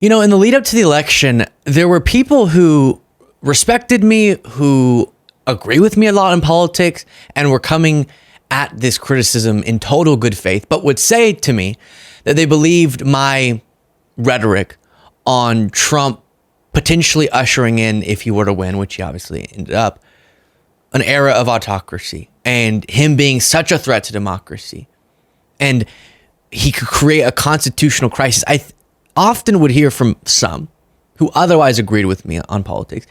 You know, in the lead up to the election, there were people who respected me, who agree with me a lot in politics, and were coming at this criticism in total good faith, but would say to me that they believed my rhetoric on Trump potentially ushering in, if he were to win, which he obviously ended up, an era of autocracy and him being such a threat to democracy. And he could create a constitutional crisis. I often would hear from some who otherwise agreed with me on politics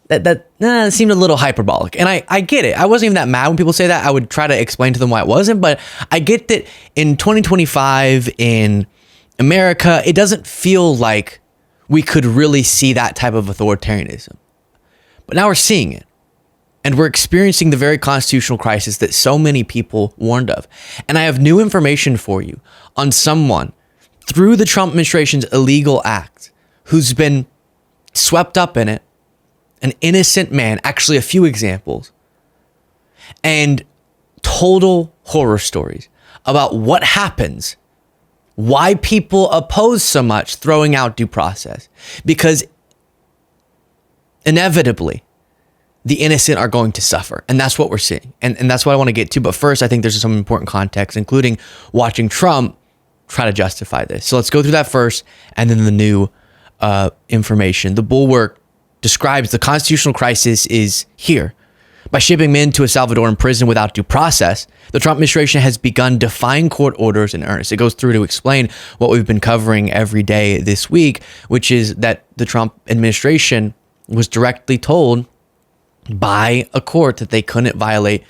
that seemed a little hyperbolic. And I get it. I wasn't even that mad when people say that. I would try to explain to them why it wasn't. But I get that in 2025 in America, it doesn't feel like we could really see that type of authoritarianism. But now we're seeing it. And we're experiencing the very constitutional crisis that so many people warned of. And I have new information for you on someone through the Trump administration's illegal act who's been swept up in it, an innocent man, actually a few examples, and total horror stories about what happens, why people oppose so much throwing out due process, because inevitably the innocent are going to suffer. And that's what we're seeing. And that's what I want to get to. But first, I think there's some important context, including watching Trump try to justify this. So let's go through that first, and then the new information. The Bulwark describes the constitutional crisis is here. By shipping men to a Salvadoran prison without due process, the Trump administration has begun defying court orders in earnest. It goes through to explain what we've been covering every day this week, which is that the Trump administration was directly told by a court that they couldn't violate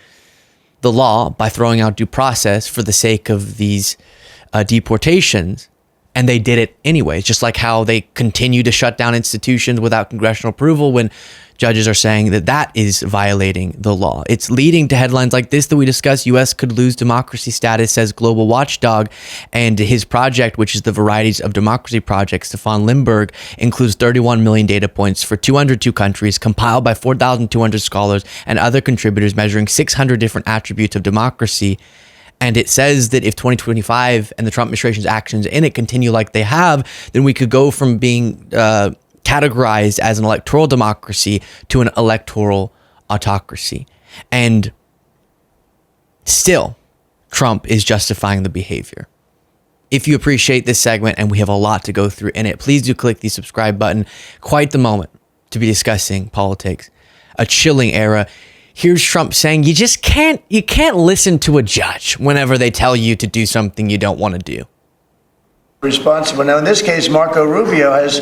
the law by throwing out due process for the sake of these deportations. And they did it anyways, just like how they continue to shut down institutions without congressional approval when judges are saying that that is violating the law. It's leading to headlines like this that we discuss. U.S. could lose democracy status, says global watchdog. And his project, which is the Varieties of Democracy Project, Stefan Limburg, includes 31 million data points for 202 countries, compiled by 4,200 scholars and other contributors measuring 600 different attributes of democracy. And it says that if 2025 and the Trump administration's actions in it continue like they have, then we could go from being categorized as an electoral democracy to an electoral autocracy. And still, Trump is justifying the behavior. If you appreciate this segment, and we have a lot to go through in it, please do click the subscribe button. Quite the moment to be discussing politics. A chilling era. Here's Trump saying you can't listen to a judge whenever they tell you to do something you don't want to do. Responsible. Now, in this case, Marco Rubio has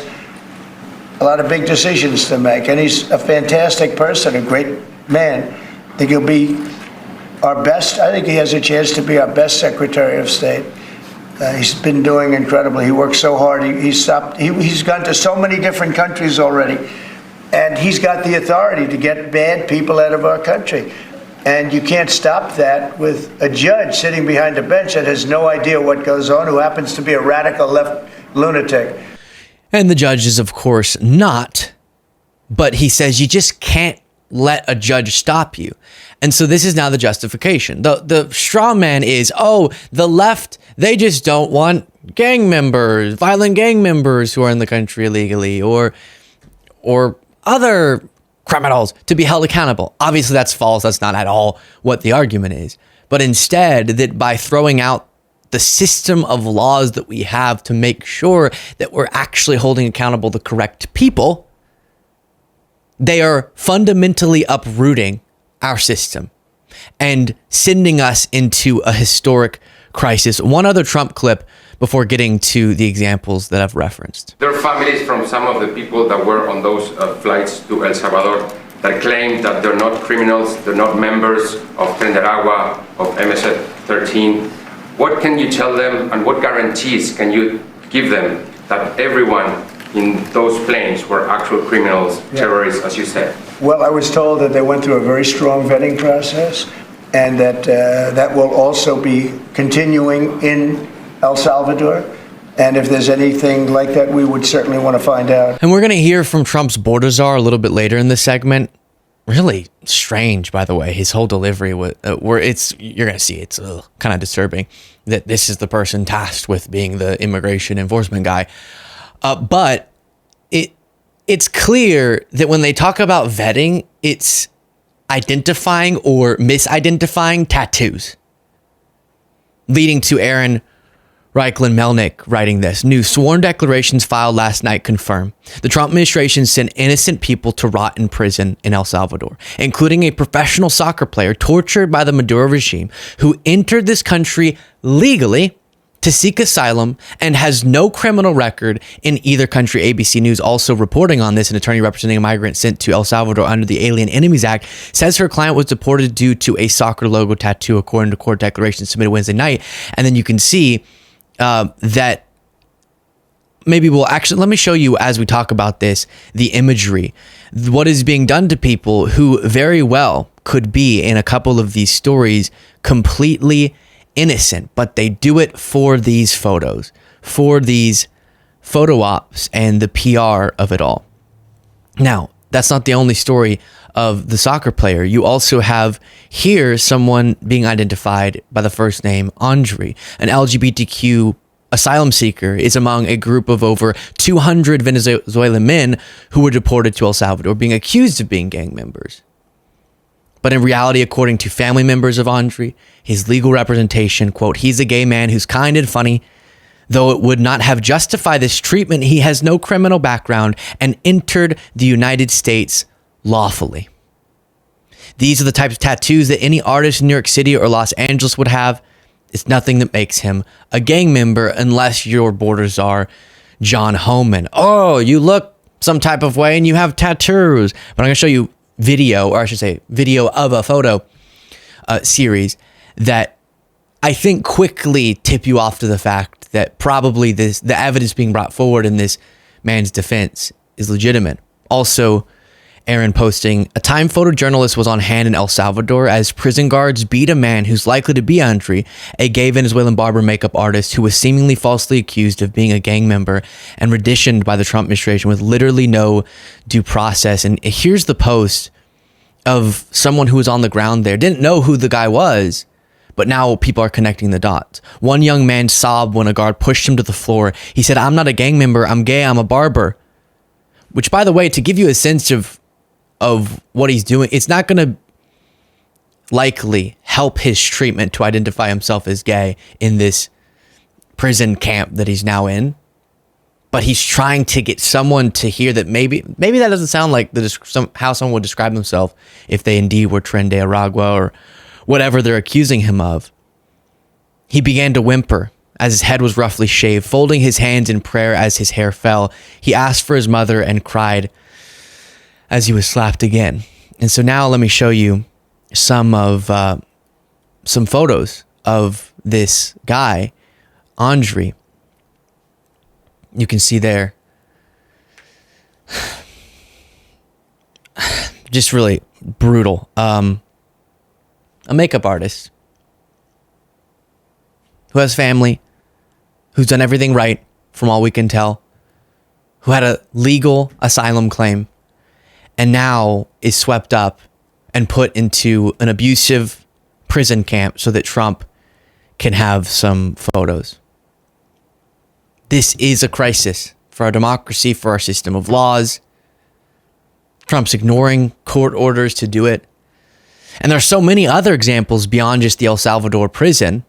a lot of big decisions to make, and he's a fantastic person, a great man. I think he'll be our best. I think he has a chance to be our best Secretary of State. He's been doing incredibly. He works so hard. He's gone to so many different countries already. And he's got the authority to get bad people out of our country. And you can't stop that with a judge sitting behind a bench that has no idea what goes on, who happens to be a radical left lunatic. And the judge is, of course, not. But he says you just can't let a judge stop you. And so this is now the justification. The straw man is, the left, they just don't want gang members, violent gang members who are in the country illegally, or other criminals to be held accountable. Obviously, that's false. That's not at all what the argument is. But instead, that by throwing out the system of laws that we have to make sure that we're actually holding accountable the correct people, they are fundamentally uprooting our system and sending us into a historic crisis. One other Trump clip before getting to the examples that I've referenced. There are families from some of the people that were on those flights to El Salvador that claim that they're not criminals, they're not members of Tren de Aragua, of MS-13. What can you tell them, and what guarantees can you give them that everyone in those planes were actual criminals, terrorists, as you said? Well, I was told that they went through a very strong vetting process, and that that will also be continuing in El Salvador. And if there's anything like that, we would certainly want to find out. And we're going to hear from Trump's border czar a little bit later in the segment. Really strange, by the way, his whole delivery, where you're going to see it's kind of disturbing that this is the person tasked with being the immigration enforcement guy. But it's clear that when they talk about vetting, it's identifying or misidentifying tattoos, leading to Aaron Reichlin Melnick writing this. New sworn declarations filed last night confirm the Trump administration sent innocent people to rot in prison in El Salvador, including a professional soccer player tortured by the Maduro regime who entered this country legally to seek asylum and has no criminal record in either country. ABC News also reporting on this. An attorney representing a migrant sent to El Salvador under the Alien Enemies Act says her client was deported due to a soccer logo tattoo, according to court declarations submitted Wednesday night. And then you can see that maybe we'll actually, let me show you as we talk about this, the imagery, what is being done to people who very well could be in a couple of these stories completely innocent, but they do it for these photos, for these photo ops and the PR of it all. Now, that's not the only story of the soccer player. You also have here someone being identified by the first name Andre, an LGBTQ asylum seeker, is among a group of over 200 Venezuelan men who were deported to El Salvador, being accused of being gang members. But in reality, according to family members of Andre, his legal representation, quote, he's a gay man who's kind and funny. Though it would not have justified this treatment, he has no criminal background and entered the United States lawfully. These are the types of tattoos that any artist in New York City or Los Angeles would have. It's nothing that makes him a gang member unless your border czar, John Homan. Oh, you look some type of way and you have tattoos. But I'm going to show you video, or I should say video of a photo series that I think quickly tip you off to the fact that probably the evidence being brought forward in this man's defense is legitimate. Also, Aaron posting, a Time photojournalist was on hand in El Salvador as prison guards beat a man who's likely to be Andre, a gay Venezuelan barber makeup artist who was seemingly falsely accused of being a gang member and renditioned by the Trump administration with literally no due process. And here's the post of someone who was on the ground there, didn't know who the guy was, but now people are connecting the dots. One young man sobbed when a guard pushed him to the floor. He said, I'm not a gang member, I'm gay, I'm a barber. Which, by the way, to give you a sense of what he's doing, it's not going to likely help his treatment to identify himself as gay in this prison camp that he's now in. But he's trying to get someone to hear that maybe that doesn't sound like how someone would describe themselves if they indeed were Tren de Aragua or whatever they're accusing him of. He began to whimper as his head was roughly shaved, folding his hands in prayer as his hair fell. He asked for his mother and cried as he was slapped again. And so now let me show you some photos of this guy, Andre. You can see there. Just really brutal. A makeup artist who has family, who's done everything right from all we can tell, who had a legal asylum claim, and now is swept up and put into an abusive prison camp so that Trump can have some photos. This is a crisis for our democracy, for our system of laws. Trump's ignoring court orders to do it. And there are so many other examples beyond just the El Salvador prison.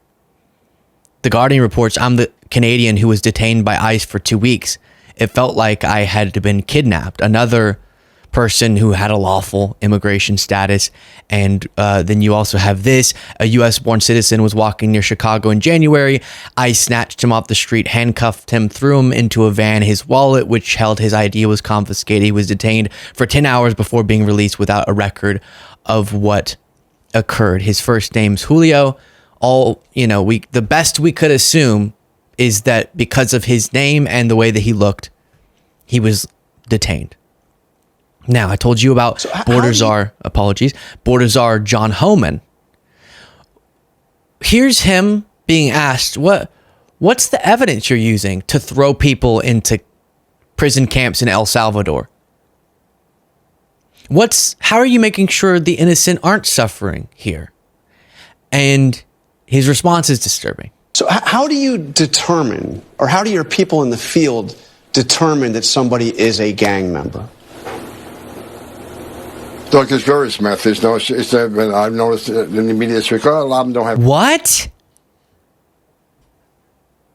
The Guardian reports, I'm the Canadian who was detained by ICE for 2 weeks. It felt like I had been kidnapped. Another person who had a lawful immigration status. And then you also have this. A U.S.-born citizen was walking near Chicago in January. ICE snatched him off the street, handcuffed him, threw him into a van. His wallet, which held his ID, was confiscated. He was detained for 10 hours before being released without a record of what occurred. His first name's Julio. The best we could assume is that because of his name and the way that he looked, he was detained. Now, I told you about border czar John Homan. Here's him being asked, what's the evidence you're using to throw people into prison camps in El Salvador? How are you making sure the innocent aren't suffering here? And his response is disturbing. So how do you determine, or how do your people in the field determine that somebody is a gang member? Look, there's various methods. No, I've noticed in the media, a lot of them don't have. What?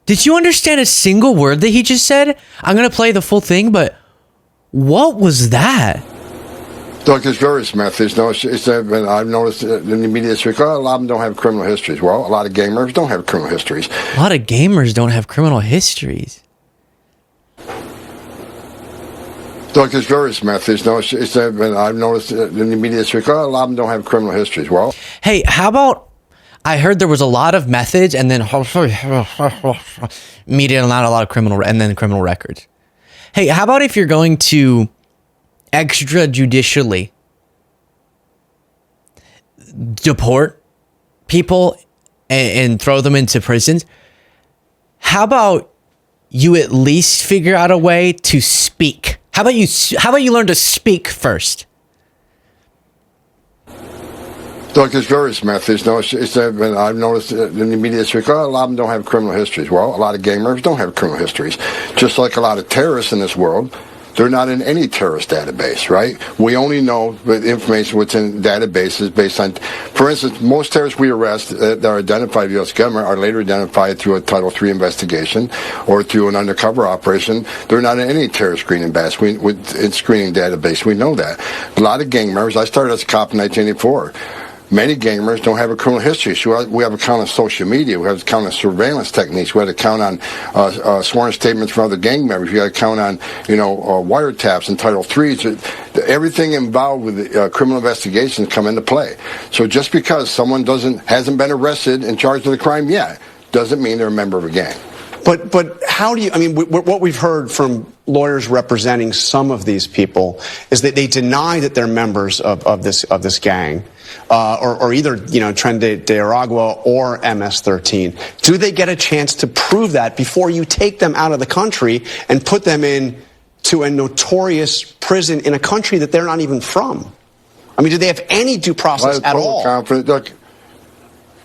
Did you understand a single word that he just said? I'm going to play the full thing, but what was that? Look, there's various methods. No, I've noticed in the media, a lot of them don't have criminal histories. Well, a lot of gang members don't have criminal histories. A lot of gamers don't have criminal histories. Look, there's various methods. No, I've noticed in the media, a lot of them don't have criminal histories. Well, hey, how about, I heard there was a lot of methods and then media and not a lot of criminal, and then criminal records. Hey, how about if you're going to extrajudicially deport people and throw them into prisons, how about you at least figure out a way to speak? How about you learn to speak first? Look, there's various methods. No, I've noticed in the media, a lot of them don't have criminal histories. Well, a lot of gang members don't have criminal histories. Just like a lot of terrorists in this world, they're not in any terrorist database, right? We only know the information what's in databases based on, for instance, most terrorists we arrest that are identified by the U.S. government are later identified through a Title III investigation or through an undercover operation. They're not in any terrorist screening database. We know that. A lot of gang members, I started as a cop in 1984. Many gang members don't have a criminal history. So we have a count on social media. We have a count on surveillance techniques. We have a count on sworn statements from other gang members. We have a count on, wiretaps and Title IIIs. Everything involved with criminal investigations come into play. So just because someone hasn't been arrested and charged with a crime yet, doesn't mean they're a member of a gang. But how do you, what we've heard from lawyers representing some of these people is that they deny that they're members of this gang, or either, Tren de Aragua or MS-13. Do they get a chance to prove that before you take them out of the country and put them in to a notorious prison in a country that they're not even from? Do they have any due process at all? Look,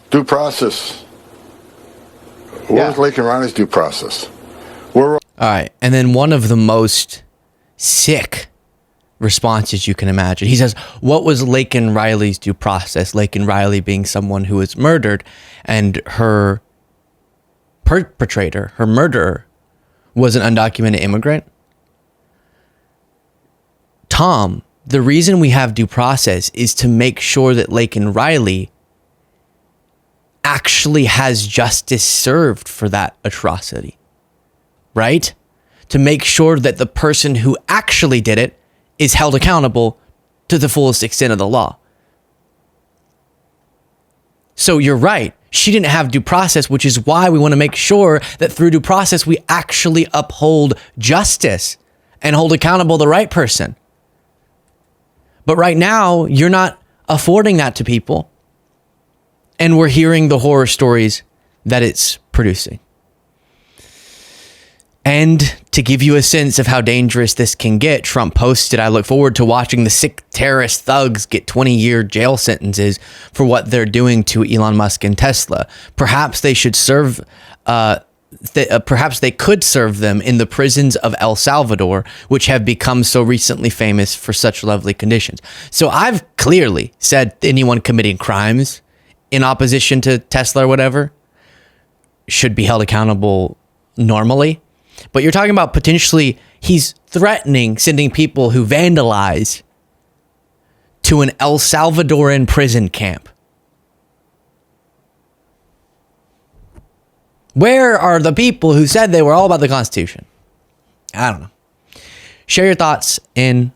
due process. Where's Laken Riley's due process? All right. And then one of the most sick responses you can imagine. He says, what was Laken Riley's due process? Laken Riley being someone who was murdered, and her perpetrator, her murderer, was an undocumented immigrant. Tom, the reason we have due process is to make sure that Laken Riley actually has justice served for that atrocity, right? To make sure that the person who actually did it is held accountable to the fullest extent of the law. So you're right. She didn't have due process, which is why we want to make sure that through due process, we actually uphold justice and hold accountable the right person. But right now, you're not affording that to people. And we're hearing the horror stories that it's producing. And to give you a sense of how dangerous this can get, Trump posted, I look forward to watching the sick terrorist thugs get 20-year jail sentences for what they're doing to Elon Musk and Tesla. Perhaps they should serve, perhaps they could serve them in the prisons of El Salvador, which have become so recently famous for such lovely conditions. So I've clearly said anyone committing crimes in opposition to Tesla or whatever should be held accountable normally. But you're talking about potentially he's threatening sending people who vandalize to an El Salvadoran prison camp. Where are the people who said they were all about the Constitution? I don't know. Share your thoughts in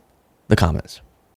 the comments.